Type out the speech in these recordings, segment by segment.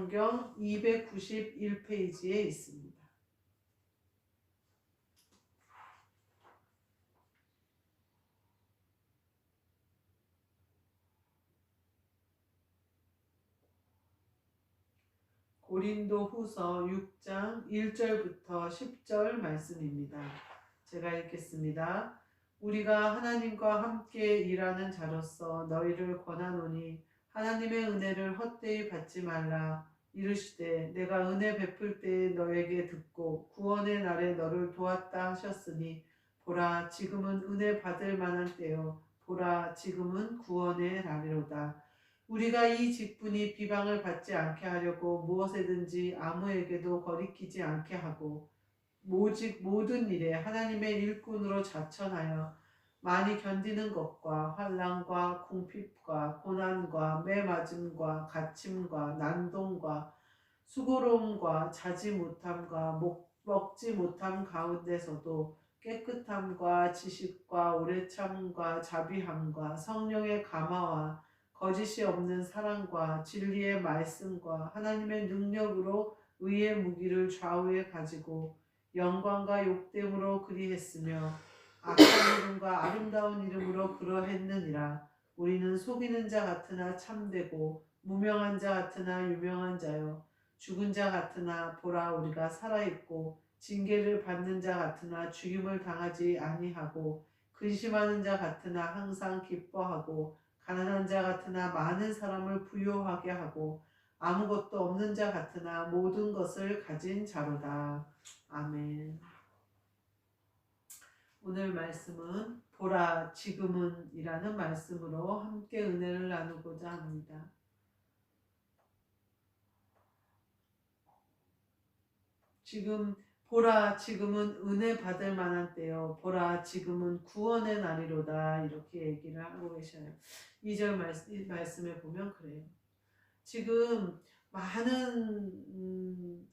성경 291페이지에 있습니다. 고린도후서 6장 1절부터 10절 말씀입니다. 제가 읽겠습니다. 우리가 하나님과 함께 일하는 자로서 너희를 권하노니 하나님의 은혜를 헛되이 받지 말라. 이르시되 내가 은혜 베풀 때에 너에게 듣고 구원의 날에 너를 도왔다 하셨으니 보라 지금은 은혜 받을 만한 때요 보라 지금은 구원의 날이로다. 우리가 이 직분이 비방을 받지 않게 하려고 무엇에든지 아무에게도 거리끼지 않게 하고 오직 모든 일에 하나님의 일꾼으로 자천하여 많이 견디는 것과 환난과 궁핍과 고난과 매맞음과 갇힘과 난동과 수고로움과 자지 못함과 먹지 못함 가운데서도 깨끗함과 지식과 오래 참음과 자비함과 성령의 감화와 거짓이 없는 사랑과 진리의 말씀과 하나님의 능력으로 의의 무기를 좌우에 가지고 영광과 욕됨으로 그리했으며 악한 이름과 아름다운 이름으로 그러했느니라. 우리는 속이는 자 같으나 참되고 무명한 자 같으나 유명한 자요 죽은 자 같으나 보라 우리가 살아있고 징계를 받는 자 같으나 죽임을 당하지 아니하고 근심하는 자 같으나 항상 기뻐하고 가난한 자 같으나 많은 사람을 부요하게 하고 아무것도 없는 자 같으나 모든 것을 가진 자로다. 아멘. 오늘 말씀은 보라 지금은 이라는 말씀으로 함께 은혜를 나누고자 합니다. 보라 지금은 은혜 받을 만한 때요 보라 지금은 구원의 날이로다 이렇게 얘기를 하고 계셔요. 2절 말씀에 보면 그래요. 지금 많은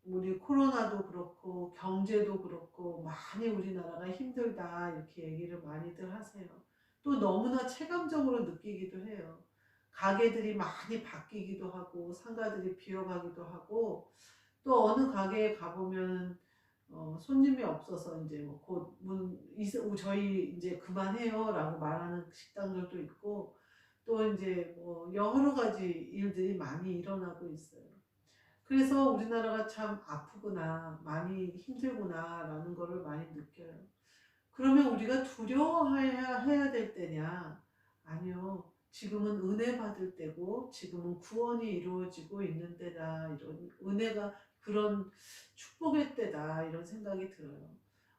우리 코로나도 그렇고 경제도 그렇고 많이 우리나라가 힘들다 이렇게 얘기를 많이들 하세요. 또 너무나 체감적으로 느끼기도 해요. 가게들이 많이 바뀌기도 하고 상가들이 비어가기도 하고 또 어느 가게에 가보면 손님이 없어서 이제 곧 저희 이제 그만해요라고 말하는 식당들도 있고 또 이제 여러 가지 일들이 많이 일어나고 있어요. 그래서 우리나라가 참 아프구나, 많이 힘들구나라는 거를 많이 느껴요. 그러면 우리가 두려워해야 될 때냐? 아니요. 지금은 은혜 받을 때고 지금은 구원이 이루어지고 있는 때다. 이런 은혜가 그런 축복의 때다. 이런 생각이 들어요.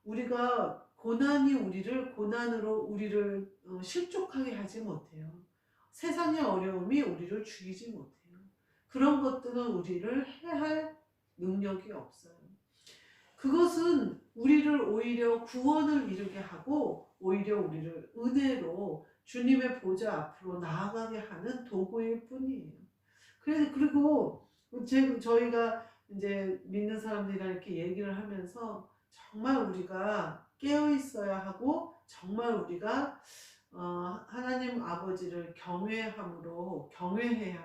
우리가 고난이 고난으로 우리를 실족하게 하지 못해요. 세상의 어려움이 우리를 죽이지 못해요. 그런 것들은 우리를 해할 능력이 없어요. 그것은 우리를 오히려 구원을 이루게 하고 오히려 우리를 은혜로 주님의 보좌 앞으로 나아가게 하는 도구일 뿐이에요. 그리고 저희가 이제 믿는 사람들이랑 이렇게 얘기를 하면서 정말 우리가 깨어 있어야 하고 정말 우리가 하나님 아버지를 경외해야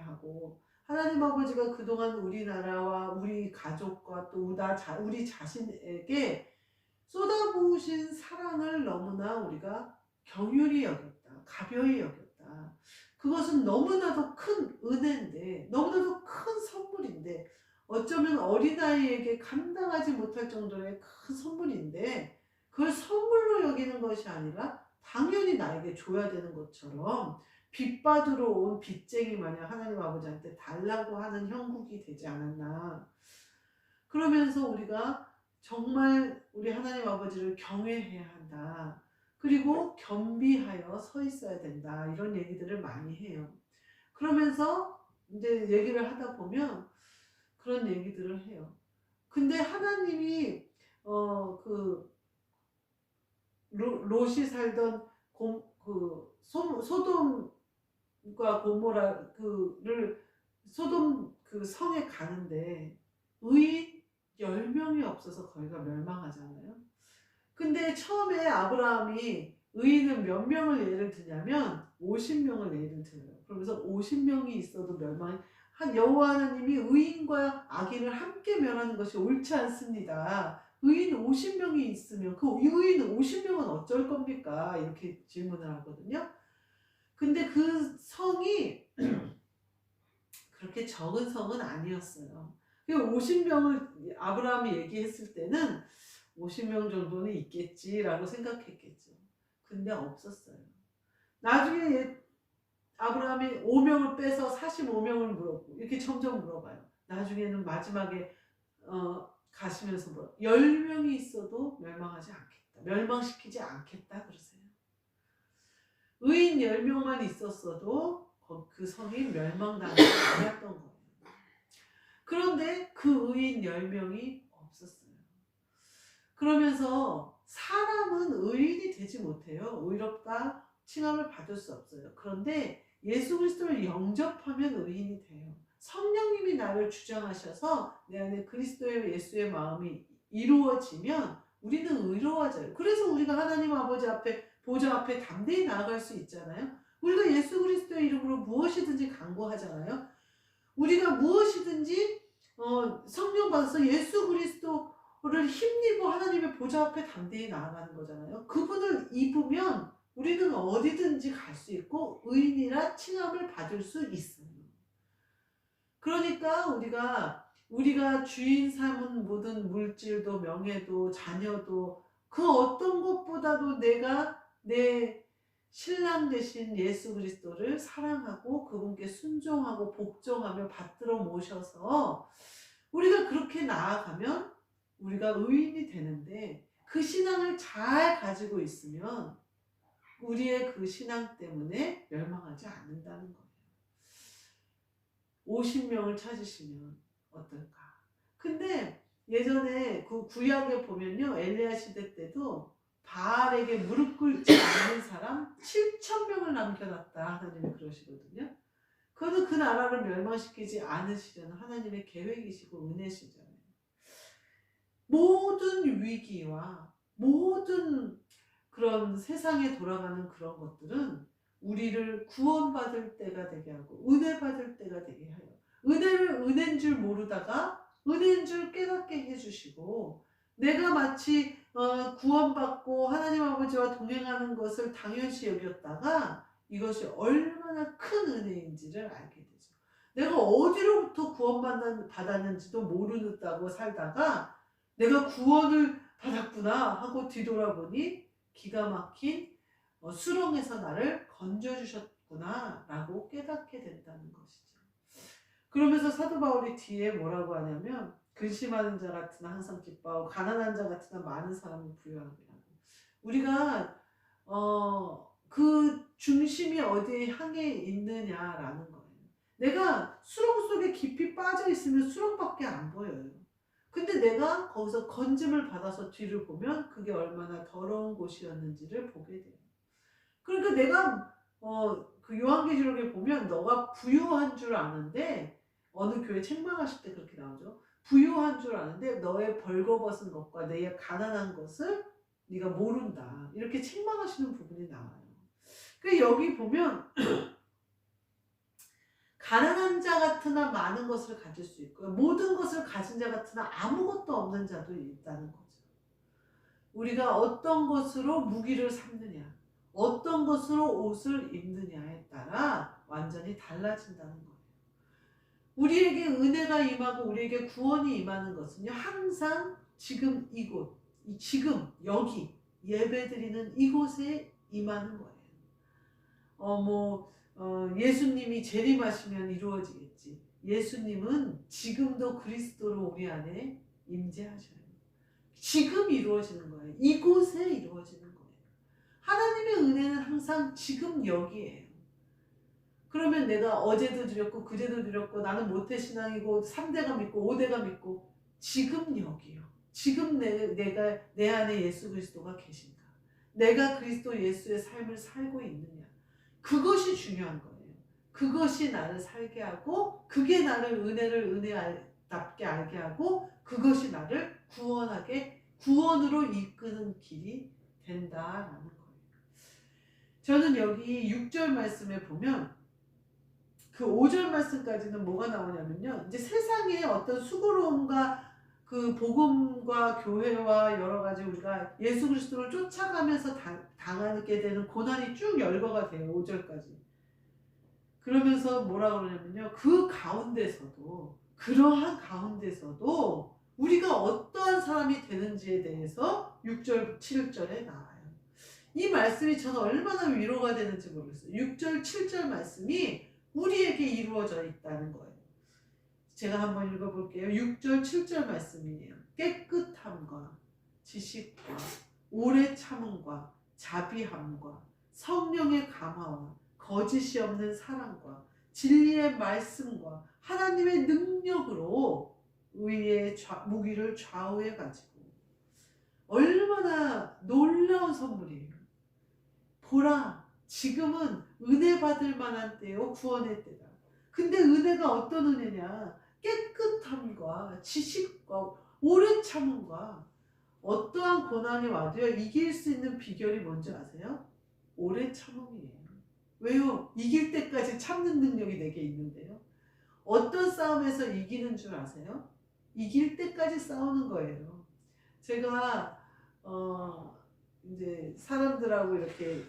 하고 하나님 아버지가 그동안 우리나라와 우리 가족과 또 우리 자신에게 쏟아부으신 사랑을 너무나 우리가 경휼히 여겼다. 가벼이 여겼다. 그것은 너무나도 큰 은혜인데 너무나도 큰 선물인데 어쩌면 어린아이에게 감당하지 못할 정도의 큰 선물인데 그걸 선물로 여기는 것이 아니라 당연히 나에게 줘야 되는 것처럼 빚받으러 온 빚쟁이 마냥 하나님 아버지한테 달라고 하는 형국이 되지 않았나. 그러면서 우리가 정말 우리 하나님 아버지를 경외해야 한다. 그리고 겸비하여 서 있어야 된다. 이런 얘기들을 많이 해요. 그러면서 이제 얘기를 하다 보면 그런 얘기들을 해요. 근데 하나님이 롯이 살던 소돔과 고모라를 소돔 그 성에 가는데 의인 10명이 없어서 거기가 멸망하잖아요. 근데 처음에 아브라함이 의인은 몇 명을 예를 드냐면 50명을 예를 들어요. 그러면서 50명이 있어도 멸망이 여호와 하나님이 의인과 악인을 함께 멸하는 것이 옳지 않습니다. 의인 50명이 있으면 그 의인 50명은 어쩔 겁니까? 이렇게 질문을 하거든요. 근데 그 성이 그렇게 적은 성은 아니었어요. 50명을 아브라함이 얘기했을 때는 50명 정도는 있겠지라고 생각했겠죠. 근데 없었어요. 나중에 아브라함이 5명을 빼서 45명을 물었고 이렇게 점점 물어봐요. 나중에는 마지막에 가시면서 물어 10명이 있어도 멸망하지 않겠다. 멸망시키지 않겠다 그러세요. 의인 10명만 있었어도 그 성이 멸망당하지 않았던 거예요. 그런데 그 의인 10명이 없었어요. 그러면서 사람은 의인이 되지 못해요. 의롭다 칭함을 받을 수 없어요. 그런데 예수 그리스도를 영접하면 의인이 돼요. 성령님이 나를 주장하셔서 내 안에 그리스도의 예수의 마음이 이루어지면 우리는 의로워져요. 그래서 우리가 하나님 아버지 앞에 보좌 앞에 담대히 나아갈 수 있잖아요. 우리가 예수 그리스도의 이름으로 무엇이든지 간구하잖아요. 우리가 무엇이든지 성령 받아서 예수 그리스도를 힘입어 하나님의 보좌 앞에 담대히 나아가는 거잖아요. 그분을 입으면 우리는 어디든지 갈 수 있고 의인이라 칭함을 받을 수 있어요. 그러니까 우리가 주인 삼은 모든 물질도 명예도 자녀도 그 어떤 것보다도 내가 내 신랑 되신 예수 그리스도를 사랑하고 그분께 순종하고 복종하며 받들어 모셔서 우리가 그렇게 나아가면 우리가 의인이 되는데 그 신앙을 잘 가지고 있으면 우리의 그 신앙 때문에 멸망하지 않는다는 거예요. 50명을 찾으시면 어떨까? 근데 예전에 그 구약에 보면요, 엘리야 시대 때도 바알에게 무릎 꿇지 않는 사람 7,000명을 남겨놨다 하나님이 그러시거든요. 그거는 그 나라를 멸망시키지 않으시려는 하나님의 계획이시고 은혜시잖아요. 모든 위기와 모든 그런 세상에 돌아가는 그런 것들은 우리를 구원받을 때가 되게 하고 은혜 받을 때가 되게 해요. 은혜를 은혜인 줄 모르다가 은혜인 줄 깨닫게 해주시고 내가 마치 구원받고 하나님 아버지와 동행하는 것을 당연시 여겼다가 이것이 얼마나 큰 은혜인지를 알게 되죠. 내가 어디로부터 구원받았는지도 모르겠다고 살다가 내가 구원을 받았구나 하고 뒤돌아보니 기가 막힌 수렁에서 나를 건져주셨구나 라고 깨닫게 된다는 것이죠. 그러면서 사도 바울이 뒤에 뭐라고 하냐면 근심하는 자 같으나 항상 기뻐하고 가난한 자 같으나 많은 사람을 부유하게 하고 우리가 그 중심이 어디에 향해 있느냐라는 거예요. 내가 수렁 속에 깊이 빠져 있으면 수렁밖에 안 보여요. 근데 내가 거기서 건짐을 받아서 뒤를 보면 그게 얼마나 더러운 곳이었는지를 보게 돼요. 그러니까 내가 그 요한계시록에 보면 너가 부유한 줄 아는데 어느 교회 책망하실 때 그렇게 나오죠. 부유한 줄 아는데 너의 벌거벗은 것과 내 가난한 것을 네가 모른다. 이렇게 책망하시는 부분이 나와요. 그러니까 여기 보면 가난한 자 같으나 많은 것을 가질 수 있고요. 모든 것을 가진 자 같으나 아무것도 없는 자도 있다는 거죠. 우리가 어떤 것으로 무기를 삼느냐, 어떤 것으로 옷을 입느냐에 따라 완전히 달라진다는 거예요. 우리에게 은혜가 임하고 우리에게 구원이 임하는 것은요, 항상 지금 이곳, 지금 여기 예배드리는 이곳에 임하는 거예요. 예수님이 재림하시면 이루어지겠지. 예수님은 지금도 그리스도로 우리 안에 임재하셔요. 지금 이루어지는 거예요. 이곳에 이루어지는 거예요. 하나님의 은혜는 항상 지금 여기에요. 그러면 내가 어제도 드렸고 그제도 드렸고 나는 모태신앙이고 3대가 믿고 5대가 믿고 지금 여기요. 지금 내가 내 안에 예수 그리스도가 계신가? 내가 그리스도 예수의 삶을 살고 있느냐? 그것이 중요한 거예요. 그것이 나를 살게 하고 그게 나를 은혜답게 알게 하고 그것이 나를 구원으로 이끄는 길이 된다라는 거예요. 저는 여기 6절 말씀에 보면 그 5절 말씀까지는 뭐가 나오냐면요. 이제 세상에 어떤 수고로움과 그 복음과 교회와 여러 가지 우리가 예수 그리스도를 쫓아가면서 당하게 되는 고난이 쭉 열거가 돼요. 5절까지. 그러면서 뭐라 그러냐면요. 그 가운데서도 그러한 가운데서도 우리가 어떠한 사람이 되는지에 대해서 6절, 7절에 나와요. 이 말씀이 저는 얼마나 위로가 되는지 모르겠어요. 6절, 7절 말씀이 우리에게 이루어져 있다는 거예요. 제가 한번 읽어볼게요. 6절, 7절 말씀이에요. 깨끗함과 지식과 오래 참음과 자비함과 성령의 감화와 거짓이 없는 사랑과 진리의 말씀과 하나님의 능력으로 의의 무기를 좌우해 가지고 얼마나 놀라운 선물이에요. 보라, 지금은 은혜 받을 만한 때요, 구원의 때다. 근데 은혜가 어떤 은혜냐? 깨끗함과 지식과 오래 참음과 어떠한 고난이 와도요 이길 수 있는 비결이 뭔지 아세요? 오래 참음이에요. 왜요? 이길 때까지 참는 능력이 내게 있는데요. 어떤 싸움에서 이기는 줄 아세요? 이길 때까지 싸우는 거예요. 제가 이제 사람들하고 이렇게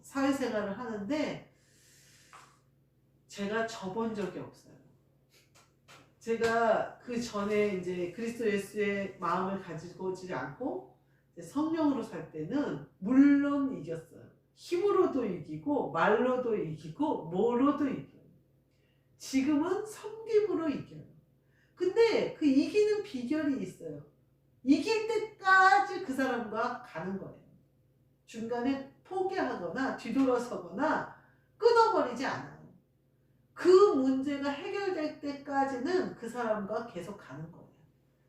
사회생활을 하는데 제가 져본 적이 없어요. 제가 그 전에 이제 그리스도 예수의 마음을 가지고 오지 않고 성령으로 살 때는 물론 이겼어요. 힘으로도 이기고 말로도 이기고 뭐로도 이겨요. 지금은 섬김으로 이겨요. 근데 그 이기는 비결이 있어요. 이길 때까지 그 사람과 가는 거예요. 중간에 포기하거나 뒤돌아서거나 끊어버리지 않아요. 그 문제가 해결될 때까지는 그 사람과 계속 가는 거예요.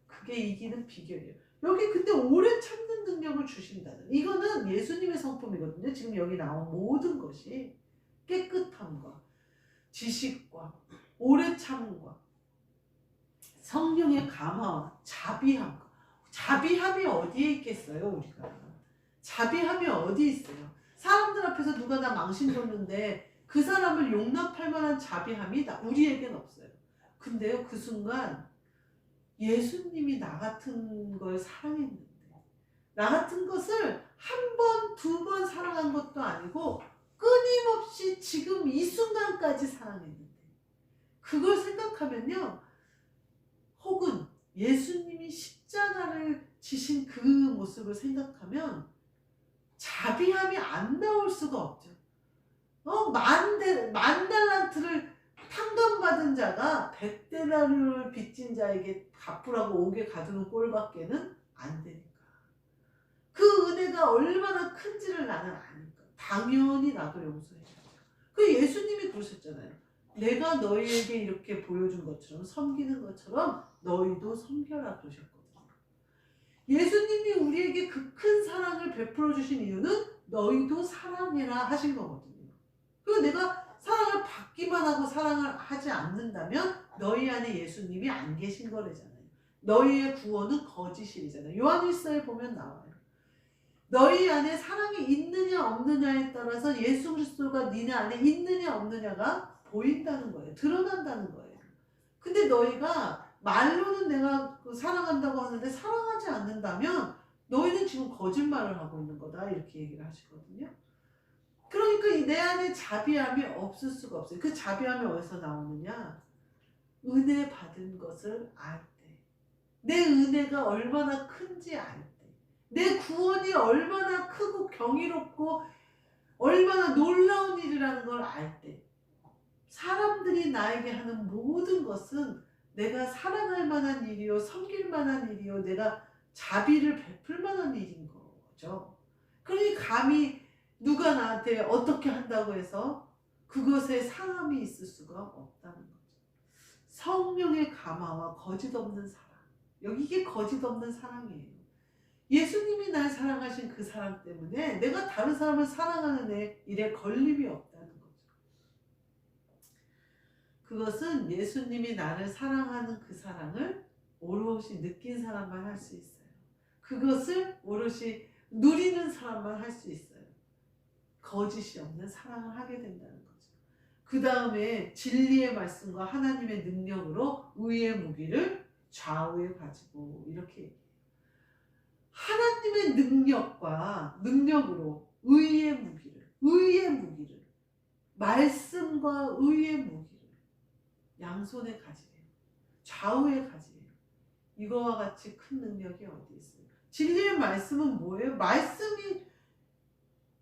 그게 이기는 비결이에요. 여기 근데 오래 참는 능력을 주신다는, 이거는 예수님의 성품이거든요. 지금 여기 나온 모든 것이 깨끗함과 지식과 오래 참음과 성령의 감화와 자비함과, 자비함이 어디에 있겠어요? 우리가 자비함이 어디 있어요? 사람들 앞에서 누가 나 망신 줬는데 그 사람을 용납할 만한 자비함이 우리에겐 없어요. 근데요, 그 순간 예수님이 나 같은 걸 사랑했는데, 나 같은 것을 한 번, 두 번 사랑한 것도 아니고 끊임없이 지금 이 순간까지 사랑했는데, 그걸 생각하면요, 혹은 예수님이 십자가를 지신 그 모습을 생각하면 자비함이 안 나올 수가 없죠. 만 달란트를 탕감받은 자가 100데나리온을 빚진 자에게 갚으라고 5개 가두는 꼴밖에는 안 되니까. 그 은혜가 얼마나 큰지를 나는 아니까 당연히 나도 용서해야죠. 그 예수님이 그러셨잖아요. 내가 너희에게 이렇게 보여준 것처럼, 섬기는 것처럼 너희도 섬겨라 그러셨거든요. 예수님이 우리에게 그 큰 사랑을 베풀어 주신 이유는 너희도 사랑해라 하신 거거든요. 그리고 내가 사랑을 받기만 하고 사랑을 하지 않는다면 너희 안에 예수님이 안 계신 거래잖아요. 너희의 구원은 거짓이잖아요. 요한일서에 보면 나와요. 너희 안에 사랑이 있느냐 없느냐에 따라서 예수 그리스도가 니네 안에 있느냐 없느냐가 보인다는 거예요. 드러난다는 거예요. 근데 너희가 말로는 내가 사랑한다고 하는데 사랑하지 않는다면 너희는 지금 거짓말을 하고 있는 거다, 이렇게 얘기를 하시거든요. 그러니까 내 안에 자비함이 없을 수가 없어요. 그 자비함이 어디서 나오느냐? 은혜 받은 것을 알 때, 내 은혜가 얼마나 큰지 알 때, 내 구원이 얼마나 크고 경이롭고 얼마나 놀라운 일이라는 걸 알 때, 사람들이 나에게 하는 모든 것은 내가 사랑할 만한 일이요, 섬길 만한 일이요, 내가 자비를 베풀 만한 일인 거죠. 그러니 감히 누가 나한테 어떻게 한다고 해서 그것에 상함이 있을 수가 없다는 거죠. 성령의 감화와 거짓 없는 사랑. 여기 이게 거짓 없는 사랑이에요. 예수님이 날 사랑하신 그 사랑 때문에 내가 다른 사람을 사랑하는 일에 걸림이 없다는 거죠. 그것은 예수님이 나를 사랑하는 그 사랑을 오롯이 느낀 사람만 할 수 있어요. 그것을 오롯이 누리는 사람만 할 수 있어요. 거짓이 없는 사랑을 하게 된다는 거죠. 그 다음에 진리의 말씀과 하나님의 능력으로 의의 무기를 좌우에 가지고 이렇게 얘기해요. 하나님의 능력으로 의의 무기를 말씀과 의의 무기를 양손에 가지래요. 좌우에 가지래요. 이거와 같이 큰 능력이 어디 있어요? 진리의 말씀은 뭐예요?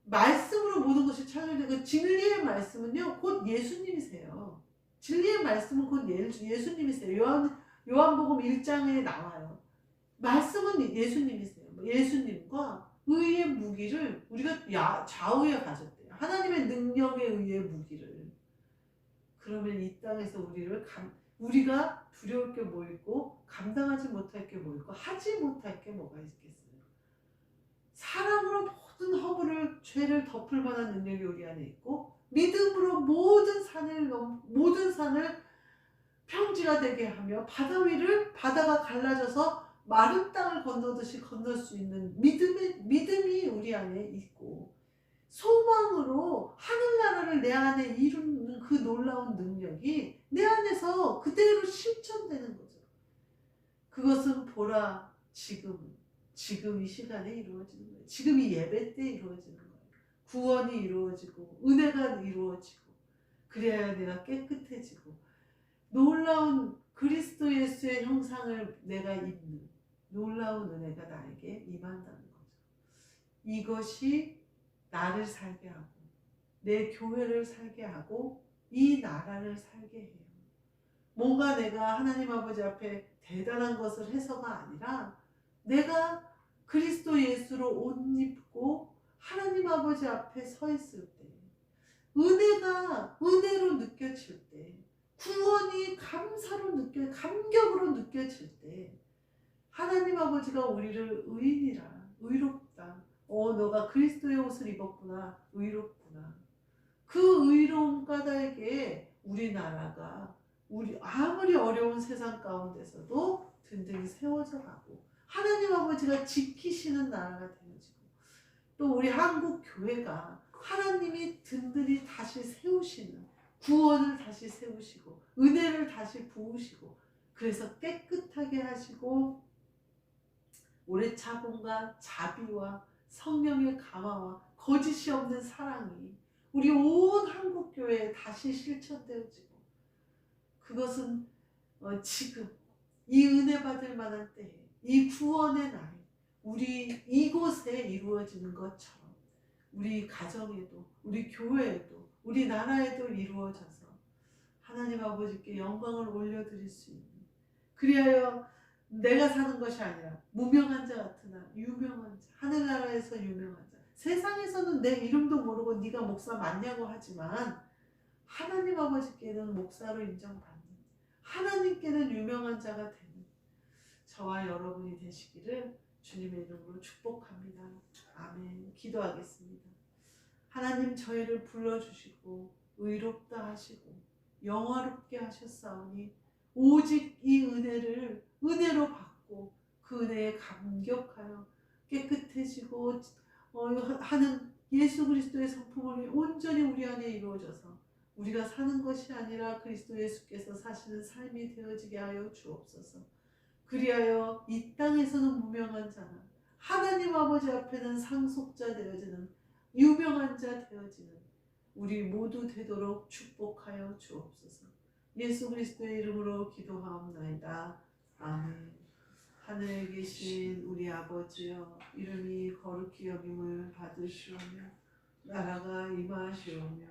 말씀으로 모든 것이 창조되고, 진리의 말씀은요 곧 예수님이세요. 진리의 말씀은 곧 예수님이세요. 요한복음 1장에 나와요. 말씀은 예수님이세요. 예수님과 의의 무기를 우리가 좌우에 가졌대요. 하나님의 능력에 의해 무기를. 그러면 이 땅에서 우리가 두려울 게 뭐 있고 감당하지 못할 게 뭐 있고 하지 못할 게 뭐가 있겠어요? 사랑으로 모든 허물을 죄를 덮을 만한 능력이 우리 안에 있고, 믿음으로 모든 산을 평지가 되게 하며 바다가 갈라져서 마른 땅을 건너듯이 건널 수 있는 믿음이 우리 안에 있고, 소망으로 하늘나라를 내 안에 이루는 그 놀라운 능력이 내 안에서 그대로 실천되는 거죠. 그것은 보라 지금 이 시간에 이루어지는 거예요. 지금 이 예배 때 이루어지는 거예요. 구원이 이루어지고 은혜가 이루어지고, 그래야 내가 깨끗해지고 놀라운 그리스도 예수의 형상을 내가 입는 놀라운 은혜가 나에게 임한다는 거죠. 이것이 나를 살게 하고 내 교회를 살게 하고 이 나라를 살게 해요. 뭔가 내가 하나님 아버지 앞에 대단한 것을 해서가 아니라, 내가 그리스도 예수로 옷 입고 하나님 아버지 앞에 서 있을 때, 은혜가 은혜로 느껴질 때, 구원이 감격으로 느껴질 때, 하나님 아버지가 우리를 의인이라, 의롭다, 너가 그리스도의 옷을 입었구나, 의롭구나. 그 의로움 까닭에 우리나라가 아무리 어려운 세상 가운데서도 든든히 세워져 가고, 하나님 아버지가 지키시는 나라가 되어지고, 또 우리 한국 교회가 하나님이 든든히 다시 세우시는, 구원을 다시 세우시고 은혜를 다시 부으시고, 그래서 깨끗하게 하시고 오래 참음과 자비와 성령의 감화와 거짓이 없는 사랑이 우리 온 한국교회에 다시 실천되어지고, 그것은 지금 이 은혜 받을 만한 때에, 이 구원의 날에 우리 이곳에 이루어지는 것처럼 우리 가정에도, 우리 교회에도, 우리 나라에도 이루어져서 하나님 아버지께 영광을 올려드릴 수 있는, 그리하여 내가 사는 것이 아니라 무명한 자 같으나 유명한 자, 하늘나라에서 유명한 자, 세상에서는 내 이름도 모르고 네가 목사 맞냐고 하지만 하나님 아버지께는 목사로 인정받는, 하나님께는 유명한 자가 되는 저와 여러분이 되시기를 주님의 이름으로 축복합니다. 아멘. 기도하겠습니다. 하나님, 저희를 불러주시고 의롭다 하시고 영화롭게 하셨사오니 오직 이 은혜로 받고 그 은혜에 감격하여 깨끗해지고 하는 예수 그리스도의 성품을 온전히 우리 안에 이루어져서 우리가 사는 것이 아니라 그리스도 예수께서 사시는 삶이 되어지게 하여 주옵소서. 그리하여 이 땅에서는 무명한 자나 하나님 아버지 앞에는 상속자 되어지는, 유명한 자 되어지는 우리 모두 되도록 축복하여 주옵소서. 예수 그리스도의 이름으로 기도하옵나이다. 아멘. 하늘에 계신 우리 아버지여, 이름이 거룩히 여김을 받으시오며 나라가 임하시오며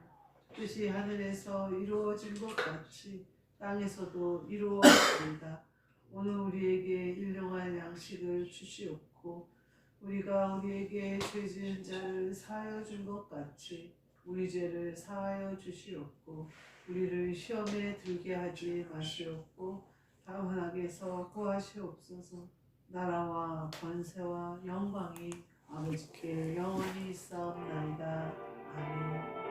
뜻이 하늘에서 이루어진 것 같이 땅에서도 이루어지이다. 오늘 우리에게 일용할 양식을 주시옵고, 우리가 우리에게 죄 지은 자를 사하여 준 것 같이 우리 죄를 사하여 주시옵고, 우리를 시험에 들게 하지 마시옵고 다만 악에서 구하시옵소서. 나라와 권세와 영광이 아버지께 영원히 있사옵나이다. 아멘.